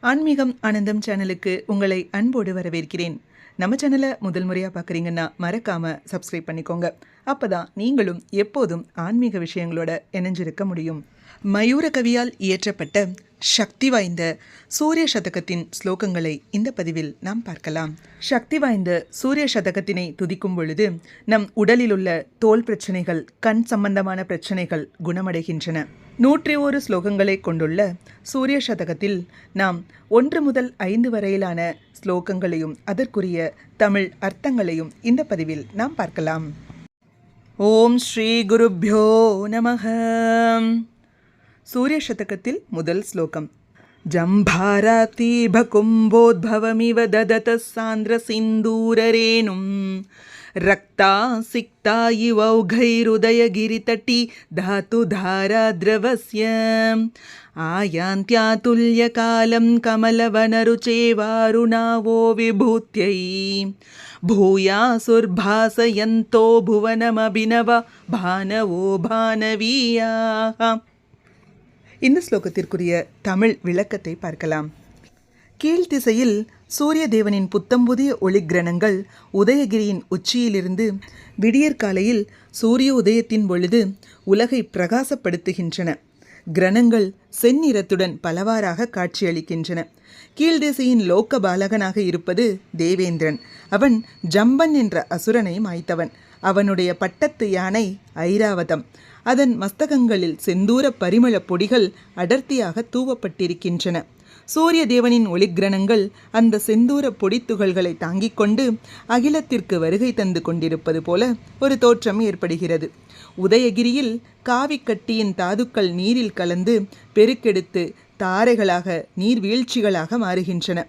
ஆன்மீகம் ஆனந்தம் சேனலுக்கு உங்களை அன்போடு வரவேற்கிறேன். நம்ம சேனலை முதல் முறையாக பார்க்குறீங்கன்னா மறக்காமல் சப்ஸ்கிரைப் பண்ணிக்கோங்க. அப்போ தான் நீங்களும் எப்போதும் ஆன்மீக விஷயங்களோட இணைஞ்சிருக்க முடியும். மயூர கவியால் இயற்றப்பட்ட சக்தி வாய்ந்த சூரிய சதகத்தின் ஸ்லோகங்களை இந்த பதிவில் நாம் பார்க்கலாம். சக்தி வாய்ந்த சூரிய சதகத்தினை துதிக்கும் பொழுது நம் உடலில் உள்ள தோல் பிரச்சனைகள், கண் சம்பந்தமான பிரச்சனைகள் குணமடைகின்றன. 101 ஸ்லோகங்களை கொண்டுள்ள சூரிய சதகத்தில் நாம் 1 முதல் 5 வரையிலான ஸ்லோகங்களையும் அதற்குரிய தமிழ் அர்த்தங்களையும் இந்த பதிவில் நாம் பார்க்கலாம். ஓம் ஸ்ரீ குருப்யோ நமஹ. சூரிய சதகத்தில் முதல் ஸ்லோகம். ஜம்பாராதீப கும்போத்பவமிவ ததத சாந்திர சிந்தூரரேணும் ரக்தா சிக்தா இவௌகைருதயகிரிதட்டி தாத்து தாரா திரவஸ்ய ஆயாந்த்யாதுல்யகாலம் கமலவனருச்சேவாருணாவோ விபூத்யை பூயாசுர்பாசயந்தோ புவனமபினவ பானவோ பானவீயா. இந்த ஸ்லோகத்திற்குரிய தமிழ் விளக்கத்தை பார்க்கலாம். கீழ்த்திசையில் சூரிய தேவனின் புத்தம்புதிய ஒளிக்கிரணங்கள் உதயகிரியின் உச்சியிலிருந்து விடியற்காலையில் சூரிய உதயத்தின் பொழுது உலகை பிரகாசப்படுத்துகின்றன. கிரணங்கள் செந்நிறத்துடன் பலவாறாக காட்சியளிக்கின்றன. கீழ்திசையின் லோக்க பாலகனாக இருப்பது தேவேந்திரன். அவன் ஜம்பன் என்ற அசுரனை மாய்த்தவன். அவனுடைய பட்டத்து யானை ஐராவதம். அதன் மஸ்தகங்களில் செந்தூர பரிமள பொடிகள் அடர்த்தியாக தூவப்பட்டிருக்கின்றன. சூரிய தேவனின் ஒளிக்கிரணங்கள் அந்த செந்தூர பொடித்துகள்களை தாங்கிக் கொண்டு அகிலத்திற்கு வருகை தந்து கொண்டிருப்பது போல ஒரு தோற்றம் ஏற்படுகிறது. உதயகிரியில் காவிக்கட்டியின் தாதுக்கள் நீரில் கலந்து பெருக்கெடுத்து தாரைகளாக நீர்வீழ்ச்சிகளாக மாறுகின்றன.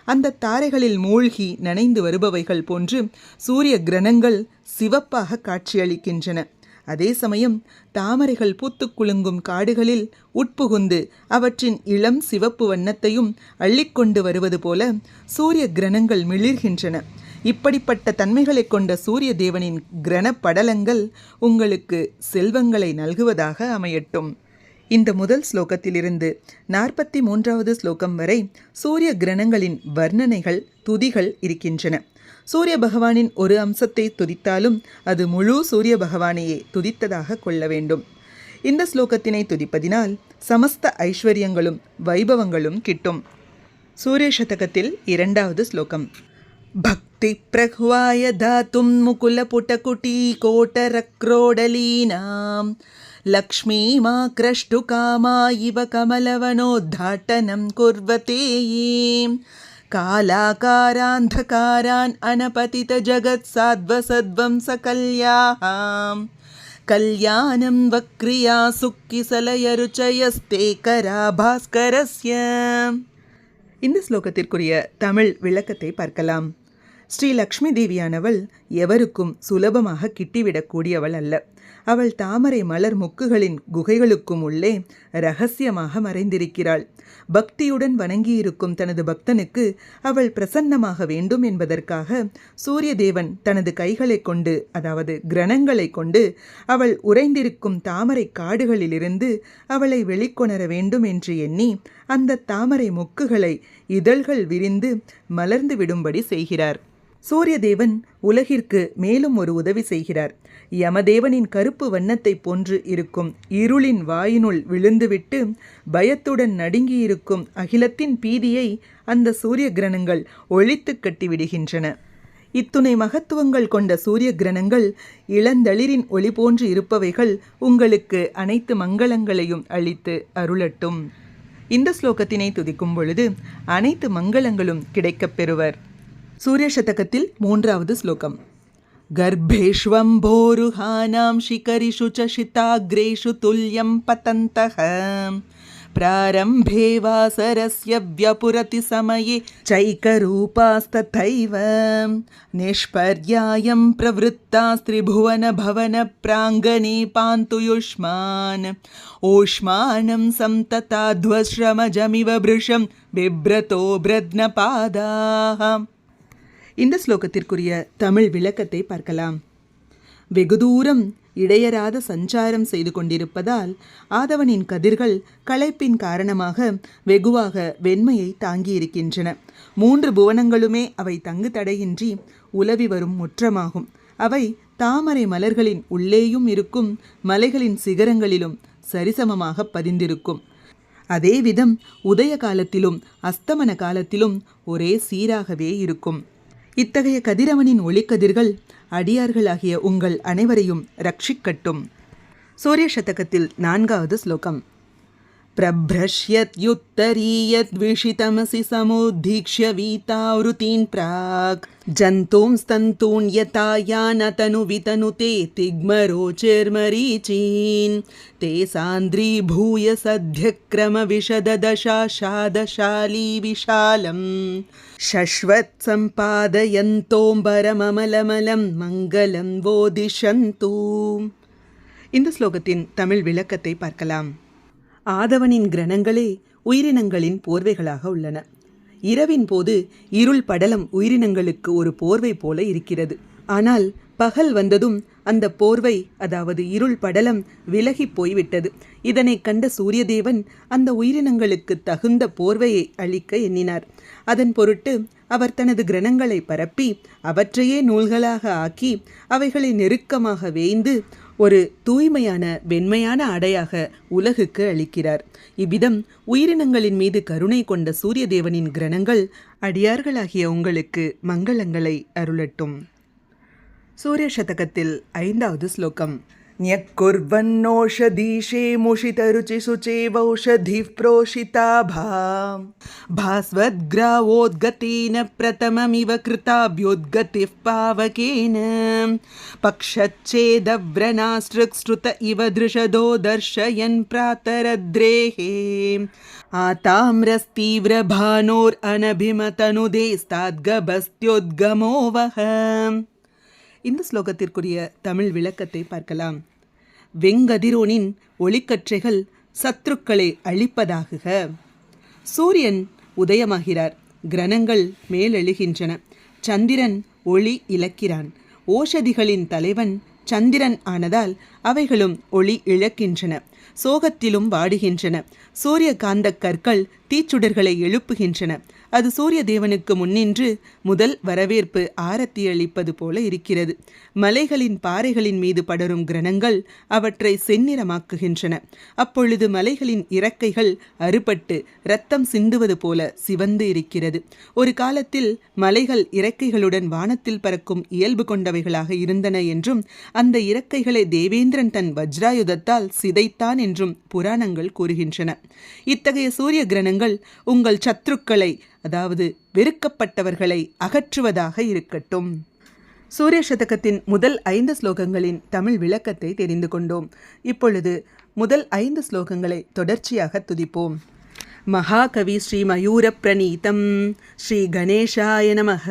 அந்த தாரைகளில் மூழ்கி நனைந்து வருபவைகள் போன்று சூரிய கிரணங்கள் சிவப்பாக காட்சியளிக்கின்றன. அதே சமயம் தாமரைகள் பூத்து குலுங்கும் காடுகளில் உட்புகுந்து அவற்றின் இளம் சிவப்பு வண்ணத்தையும் அள்ளிக்கொண்டு வருவது போல சூரிய கிரணங்கள் மிளிர்கின்றன. இப்படிப்பட்ட தன்மைகளை கொண்ட சூரிய தேவனின் கிரண படலங்கள் உங்களுக்கு செல்வங்களை நல்குவதாக அமையட்டும். இந்த முதல் ஸ்லோகத்திலிருந்து 43வது ஸ்லோகம் வரை சூரிய கிரணங்களின் வர்ணனைகள், துதிகள் இருக்கின்றன. சூரிய பகவானின் ஒரு அம்சத்தை துதித்தாலும் அது முழு சூரிய பகவானையே துதித்ததாக கொள்ள வேண்டும். இந்த ஸ்லோகத்தினை துதிப்பதினால் சமஸ்த ஐஸ்வர்யங்களும் வைபவங்களும் கிட்டும். சூரிய சதகத்தில் 2வது ஸ்லோகம். பக்தி பிரஹ்வாய தாத்தும் முகுல புட்டகுட்டி கோட்டரக்ரோடலீனாம் லக்ஷ்மீ மா கிரஷ்டு காமா இவ கமலவனோத்தாட்டனம் குர்வதேயீம் காலாகாராந்தகாரான் அனபதித ஜகத் சாத்வசத்வம் சகல்யாம் கல்யாணம் வக்ரியா சுக்கிசலயருச்சயஸ்தே கரா பாஸ்கரஸ்ய. இந்த ஸ்லோகத்திற்குரிய தமிழ் விளக்கத்தை பார்க்கலாம். ஸ்ரீ லக்ஷ்மி தேவியானவள் எவருக்கும் சுலபமாக கிட்டிவிடக்கூடியவள் அல்ல. அவள் தாமரை மலர் முக்குகளின் குகைகளுக்கும் உள்ளே இரகசியமாக மறைந்திருக்கிறாள். பக்தியுடன் வணங்கியிருக்கும் தனது பக்தனுக்கு அவள் பிரசன்னமாக வேண்டும் என்பதற்காக சூரிய தேவன் தனது கைகளை கொண்டு, அதாவது கிரணங்களை கொண்டு அவள் உறைந்திருக்கும் தாமரை காடுகளிலிருந்து அவளை வெளிக்கொணர வேண்டும் என்று எண்ணி அந்த தாமரை மொக்குகளை இதழ்கள் விரிந்து மலர்ந்து விடும்படி செய்கிறார். சூரிய தேவன் உலகிற்கு மேலும் ஒரு உதவி செய்கிறார். யமதேவனின் கருப்பு வண்ணத்தை போன்று இருக்கும் இருளின் வாயினுள் விழுந்துவிட்டு பயத்துடன் நடுங்கியிருக்கும் அகிலத்தின் பீதியை அந்த சூரிய கிரணங்கள் ஒழித்து கட்டிவிடுகின்றன. இத்துணை மகத்துவங்கள் கொண்ட சூரிய கிரணங்கள் இளந்தளிரின் ஒளி போன்று இருப்பவைகள் உங்களுக்கு அனைத்து மங்களங்களையும் அளித்து அருளட்டும். இந்த ஸ்லோகத்தினை துதிக்கும் பொழுது அனைத்து மங்களங்களும் கிடைக்கப் பெறுவர். சூரிய சதகத்தில் 3வது ஸ்லோகம். கர்ப்பேஷ்வம்போருஹானாம் ஷிகரிஷு ச ஷிதாக்ரேஷு துல்யம் பதந்தஹ பிராரம்பே வாசரஸ்ய வ்யபுரதி சமயே சைகரூபாஸ்ததைவ நிஷ்பர்யாயம் பிரவృత్తాஸ்திரிபுவன பவன பிராங்கனே பாந்து யுஷ்மான் ஓஷ்மானம் சம்ததாத்வஸ்ரமஜமிவ பிருஷம் பிப்ரதோ பிரத்னபாதாஹ. இந்த ஸ்லோகத்திற்குரிய தமிழ் விளக்கத்தை பார்க்கலாம். வெகு தூரம் இடையராத சஞ்சாரம் செய்து கொண்டிருப்பதால் ஆதவனின் கதிர்கள் களைப்பின் காரணமாக வெகுவாக வெண்மையை தாங்கியிருக்கின்றன. 3 புவனங்களுமே அவை தங்கு தடையின்றி உலவி வரும் முற்றமாகும். அவை தாமரை மலர்களின் உள்ளேயும் இருக்கும், மலைகளின் சிகரங்களிலும் சரிசமமாக பதிந்திருக்கும். அதேவிதம் உதய காலத்திலும் அஸ்தமன காலத்திலும் ஒரே சீராகவே இருக்கும். இத்தகைய கதிரவனின் ஒளிக்கதிர்கள் அடியார்களாகிய உங்கள் அனைவரையும் ரட்சிக்கட்டும். சூரிய சதகத்தில் 4வது ஸ்லோகம். प्रभ्रश्यत्युत्तरीयद्विषितमसि समुद्धीक्ष्य वीतावृतीन् प्राक् जन्तूंस्तन्तून् यथा यानतनु वितनुते तिग्मरोचिर्मरीचीन् ते सान्द्रीभूय सद्यक्रमविशददशाशादशाली विशालम् शश्वत्सम्पादयन्तोऽम्बरममलमलं मङ्गलं वो दिशन्तु. இந்த ஸ்லோகத்தின் தமிழ் விளக்கத்தை பார்க்கலாம். ஆதவனின் கிரணங்களே உயிரினங்களின் போர்வைகளாக உள்ளன. இரவின் போது இருள் படலம் உயிரினங்களுக்கு ஒரு போர்வை போல இருக்கிறது. ஆனால் பகல் வந்ததும் அந்த போர்வை, அதாவது இருள் படலம் விலகி போய்விட்டது. இதனை கண்ட சூரியதேவன் அந்த உயிரினங்களுக்கு தகுந்த போர்வையை அளிக்க எண்ணினார். அதன் பொருட்டு அவர் தனது கிரணங்களை பரப்பி அவற்றையே நூல்களாக ஆக்கி அவைகளை நெருக்கமாக வேய்ந்து ஒரு தூய்மையான வெண்மையான ஆடையாக உலகுக்கு அளிக்கிறார். இவ்விதம் உயிரினங்களின் மீது கருணை கொண்ட சூரியதேவனின் கிரணங்கள் அடியார்களாகிய உங்களுக்கு மங்களங்களை அருளட்டும். சூரிய சதகத்தில் 5வது ஸ்லோகம். न्यक्कुर्वन्नोषधीशे मुषितरुचिशुचेवौषधिः प्रोषिता भास्वद्ग्रावोद्गतेन प्रथममिव कृताभ्योद्गतिः पावकेन पक्षच्छेदव्रणासृक्सृत इव दृशदो दर्शयन् प्रातरद्रेः आताम्रस्तीव्रभानोरनभिमतनुदेस्ताद्गभस्त्योद्गमो वः. இந்த ஸ்லோகத்திற்குரிய தமிழ் விளக்கத்தை பார்க்கலாம். வெங்கதிரோனின் ஒளிக்கற்றைகள் சத்ருக்களை அழிப்பதாகுக. சூரியன் உதயமாகிறார், கிரணங்கள் மேலெழுகின்றன, சந்திரன் ஒளி இழக்கிறான். ஓஷதிகளின் தலைவன் சந்திரன் ஆனதால் அவைகளும் ஒளி இழக்கின்றன, சோகத்திலும் வாடுகின்றன. சூரிய காந்த கற்கள் தீச்சுடர்களை எழுப்புகின்றன. அது சூரிய தேவனுக்கு முன்னின்று முதல் வரவேற்பு ஆரத்தி அளிப்பது போல இருக்கிறது. மலைகளின் பாறைகளின் மீது படரும் கிரணங்கள் அவற்றை செந்நிறமாக்குகின்றன. அப்பொழுது மலைகளின் இறக்கைகள் அறுபட்டு இரத்தம் சிந்துவது போல சிவந்து இருக்கிறது. ஒரு காலத்தில் மலைகள் இறக்கைகளுடன் வானத்தில் பறக்கும் இயல்பு கொண்டவைகளாக இருந்தன என்றும் அந்த இறக்கைகளை தேவேந்திரன் தன் வஜ்ராயுதத்தால் சிதைத்தான் என்றும் புராணங்கள் கூறுகின்றன. இத்தகைய சூரிய கிரணங்கள் உங்கள் சத்ருக்களை, அதாவது வெறுக்கப்பட்டவர்களை அகற்றுவதாக இருக்கட்டும். சூரிய சதகத்தின் முதல் 5 ஸ்லோகங்களின் தமிழ் விளக்கத்தை தெரிந்து கொண்டோம். இப்பொழுது முதல் 5 ஸ்லோகங்களை தொடர்ச்சியாக துதிப்போம். மகாகவி ஸ்ரீ மயூர பிரணீதம் ஸ்ரீ கணேசாய நமஹ.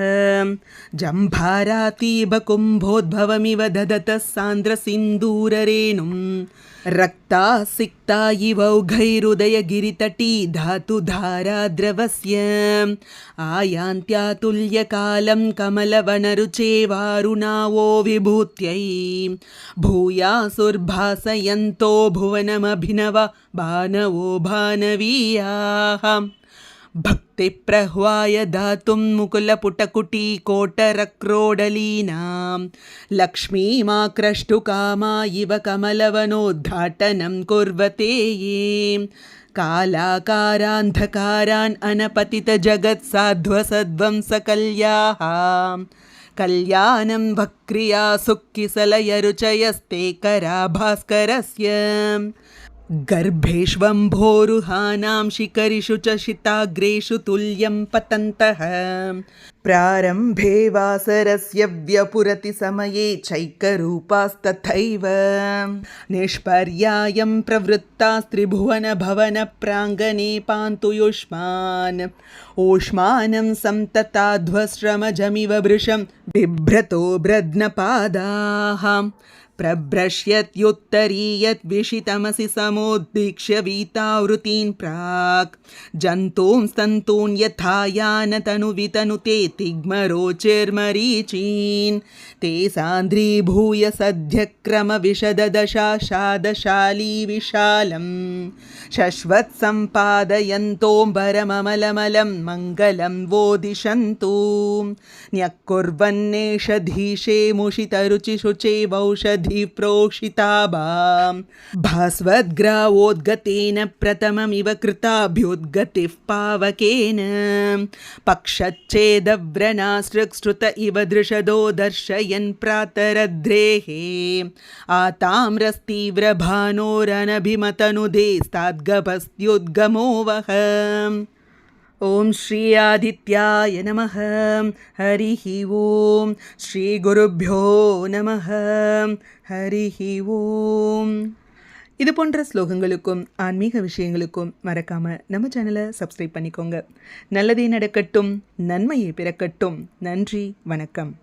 ஜம்பாராதீப கும்போத்பவமிவ ததத சாந்திர சிந்தூரரேணும் ரக்தா சிக்தா இவௌகைருதய கிரிதட்டி தாது தாரா திரவஸ்ய ஆயாந்த்யாதுல்ய காலம் கமலவனருச்சே வாருணாவோ விபூத்யை பூயாசுர்பாசயந்தோ புவனமபினவ பானவோ பானவீயாஹ भक्ति प्रह्वाय दातुं मुकुलपुटकुटी कोटरक्रोडलीनां लक्ष्मीमाक्रष्टुकामा इव कमलवनोद्घाटनं कुर्वते ये कालाकारान्धकारान् अनपतितजगत्साध्वसद्वंसकल्याः कल्याणं वक्रिया सुक्किसलयरुचयस्ते करा भास्करस्य गर्भेष्वम्भोरुहानां शिखरिषु च शिताग्रेषु तुल्यं पतन्तः प्रारम्भे वासरस्य व्यपुरति समये चैकरूपास्तथैव निष्पर्यायं प्रवृत्तास्त्रिभुवनभवनप्राङ्गणे पान्तु युष्मान् ओष्मानं संतताध्वश्रमजमिव वृषं बिभ्रतो ब्रध्नपादाः प्रभ्रश्यत्युत्तरीयद्विषितमसि समोद्दीक्ष्य वीतावृतीन् प्राक् जन्तूंस्तन्तून् यथा यानतनुवितनुते तिग्मरोचिर्मरीचीन् ते सान्द्रीभूय सद्यक्रमविशददशाशादशाली विशालम् शश्वत्सम्पादयन्तोऽम्बरममलमलं मङ्गलं वोदिशन्तु न्यक्कुर्वन्नेषधीशे मुषितरुचिशुचेवौषधि प्रोषिताभां भास्वद्ग्रावोद्गतेन प्रथममिव कृताभ्युद्गतिः पावकेन पक्षच्छेदव्रणासृक्सृत इव दृशदो दर्शयन् प्रातरद्रेः आताम्रस्तीव्रभानोरनभिमतनुदेस्ताद्गभस्त्युद्गमो वः। ओम श्री आदित्याय नमः। हरिः ओम श्री गुरुभ्यो நமः। ஹரிः ஓம். இது போன்ற ஸ்லோகங்களுக்கும் ஆன்மீக விஷயங்களுக்கும் மறக்காம நம்ம சேனலை சப்ஸ்கிரைப் பண்ணிக்கோங்க. நல்லதே நடக்கட்டும், நன்மையே பிறக்கட்டும். நன்றி, வணக்கம்.